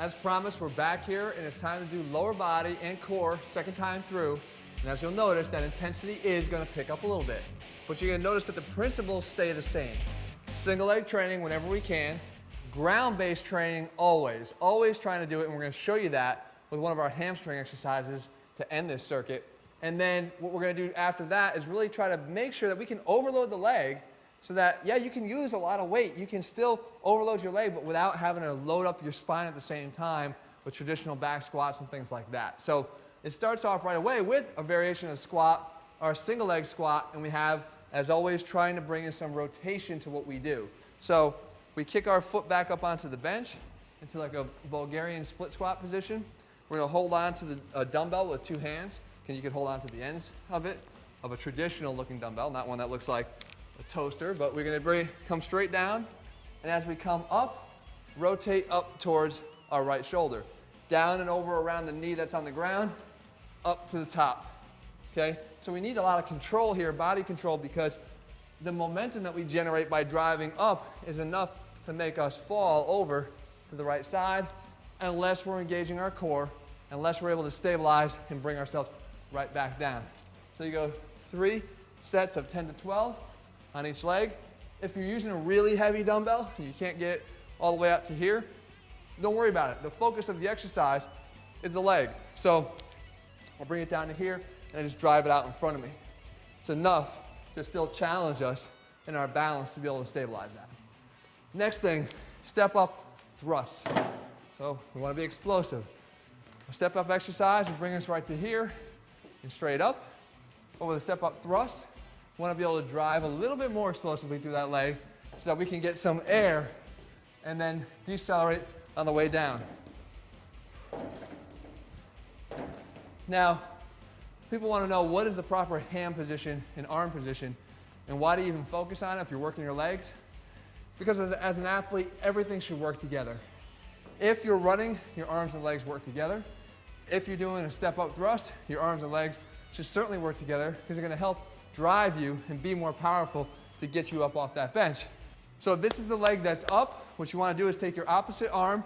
As promised, we're back here and it's time to do lower body and core second time through. And as you'll notice, that intensity is going to pick up a little bit. But you're going to notice that the principles stay the same. Single leg training whenever we can. Ground-based training always. Always trying to do it, and we're going to show you that with one of our hamstring exercises to end this circuit. And then what we're going to do after that is really try to make sure that we can overload the leg so that, yeah, you can use a lot of weight. You can still overload your leg, but without having to load up your spine at the same time with traditional back squats and things like that. So it starts off right away with a variation of squat or a single leg squat, and we have, as always, trying to bring in some rotation to what we do. So we kick our foot back up onto the bench into like a Bulgarian split squat position. We're going to hold on to the dumbbell with two hands. You can hold on to the ends of it, of a traditional looking dumbbell, not one that looks like a toaster, but we're going to come straight down, and as we come up, rotate up towards our right shoulder. Down and over around the knee that's on the ground, up to the top, okay? So we need a lot of control here, body control, because the momentum that we generate by driving up is enough to make us fall over to the right side unless we're engaging our core, unless we're able to stabilize and bring ourselves right back down. So you go 3 sets of 10 to 12 on each leg. If you're using a really heavy dumbbell, you can't get it all the way out to here, don't worry about it. The focus of the exercise is the leg. So I'll bring it down to here and I just drive it out in front of me. It's enough to still challenge us in our balance to be able to stabilize that. Next thing, step up thrusts. So we want to be explosive. A step up exercise will bring us right to here and straight up. Over the step up thrust, we want to be able to drive a little bit more explosively through that leg so that we can get some air and then decelerate on the way down. Now, people want to know what is the proper hand position and arm position, and why do you even focus on it if you're working your legs? Because as an athlete, everything should work together. If you're running, your arms and legs work together. If you're doing a step up thrust, your arms and legs should certainly work together because they're going to help drive you and be more powerful to get you up off that bench. So this is the leg that's up. What you want to do is take your opposite arm,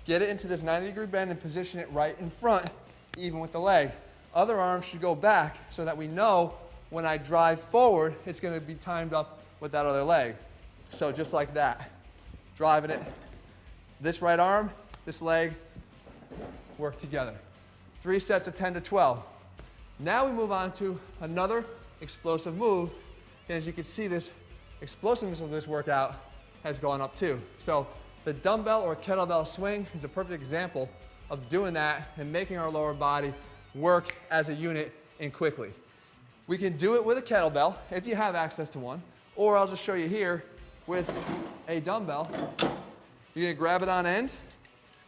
get it into this 90-degree bend and position it right in front, even with the leg. Other arms should go back so that we know when I drive forward, it's going to be timed up with that other leg. So just like that, driving it. This right arm, this leg, work together. 3 sets of 10 to 12. Now we move on to another explosive move. And as you can see, this explosiveness of this workout has gone up too. So the dumbbell or kettlebell swing is a perfect example of doing that and making our lower body work as a unit and quickly. We can do it with a kettlebell if you have access to one, or I'll just show you here with a dumbbell. You're gonna grab it on end,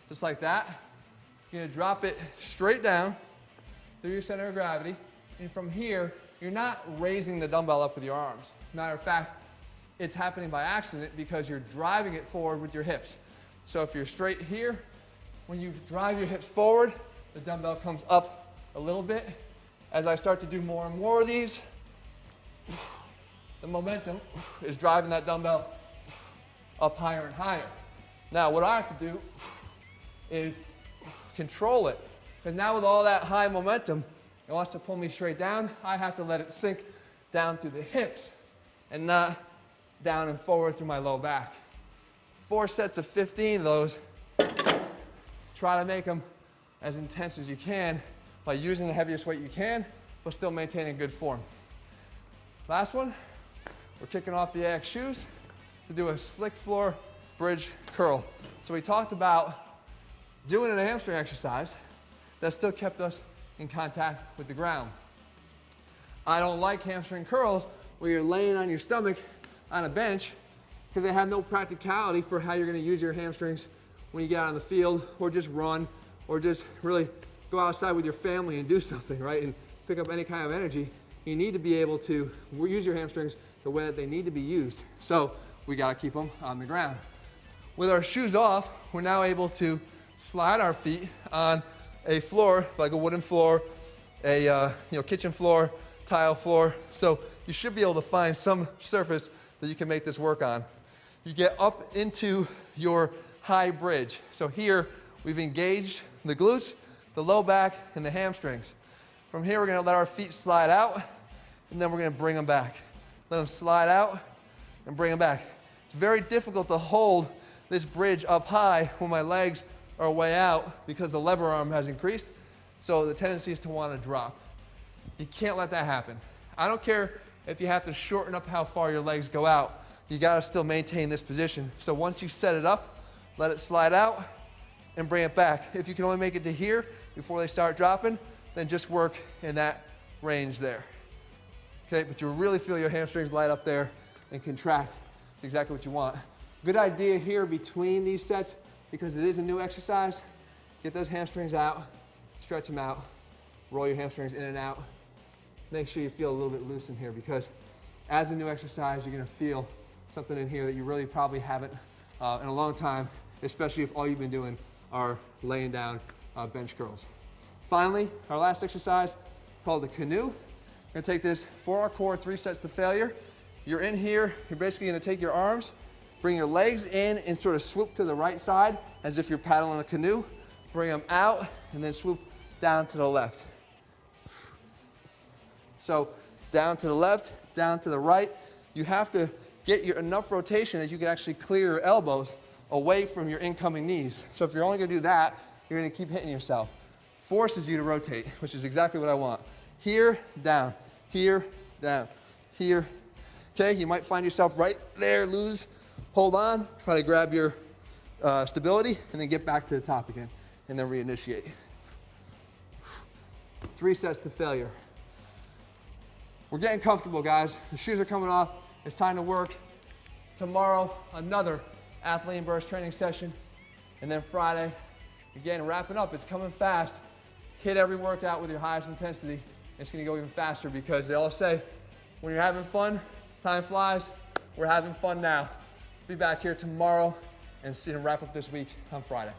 just like that. You're gonna drop it straight down through your center of gravity, and from here, you're not raising the dumbbell up with your arms. Matter of fact, it's happening by accident because you're driving it forward with your hips. So if you're straight here, when you drive your hips forward, the dumbbell comes up a little bit. As I start to do more and more of these, the momentum is driving that dumbbell up higher and higher. Now what I have to do is control it. Because now with all that high momentum, it wants to pull me straight down. I have to let it sink down through the hips and not down and forward through my low back. 4 sets of 15 of those. Try to make them as intense as you can by using the heaviest weight you can, but still maintaining good form. Last one, we're kicking off the AX shoes to do a slick floor bridge curl. So we talked about doing an hamstring exercise that still kept us in contact with the ground. I don't like hamstring curls where you're laying on your stomach on a bench because they have no practicality for how you're going to use your hamstrings when you get out on the field or just run or just really go outside with your family and do something, right? And pick up any kind of energy. You need to be able to use your hamstrings the way that they need to be used. So we got to keep them on the ground. With our shoes off, we're now able to slide our feet on a floor, like a wooden floor, a kitchen floor, tile floor. So you should be able to find some surface that you can make this work on. You get up into your high bridge. So here We've engaged the glutes, the low back, and the hamstrings. From here, we're gonna let our feet slide out, and then we're gonna bring them back. Let them slide out and bring them back. It's very difficult to hold this bridge up high when my legs are way out because the lever arm has increased, so the tendency is to wanna drop. You can't let that happen. I don't care if you have to shorten up how far your legs go out, you gotta still maintain this position. So once you set it up, let it slide out and bring it back. If you can only make it to here before they start dropping, then just work in that range there. Okay, but you'll really feel your hamstrings light up there and contract. It's exactly what you want. Good idea here between these sets, because it is a new exercise, get those hamstrings out, stretch them out, roll your hamstrings in and out. Make sure you feel a little bit loose in here, because as a new exercise, you're gonna feel something in here that you really probably haven't in a long time, especially if all you've been doing are laying down bench curls. Finally, our last exercise called the canoe. We're gonna take this for our core, 3 sets to failure. You're in here, you're basically gonna take your arms, bring your legs in and sort of swoop to the right side as if you're paddling a canoe. Bring them out and then swoop down to the left. So down to the left, down to the right. You have to get enough rotation that you can actually clear your elbows away from your incoming knees. So if you're only gonna do that, you're gonna keep hitting yourself. Forces you to rotate, which is exactly what I want. Here, down, here, down, here. Okay, you might find yourself right there, hold on, try to grab your stability, and then get back to the top again, and then reinitiate. 3 sets to failure. We're getting comfortable, guys. The shoes are coming off. It's time to work. Tomorrow, another athlete burst training session. And then Friday, again, wrapping up. It's coming fast. Hit every workout with your highest intensity. It's gonna go even faster, because they all say, when you're having fun, time flies. We're having fun now. Be back here tomorrow and wrap up this week on Friday.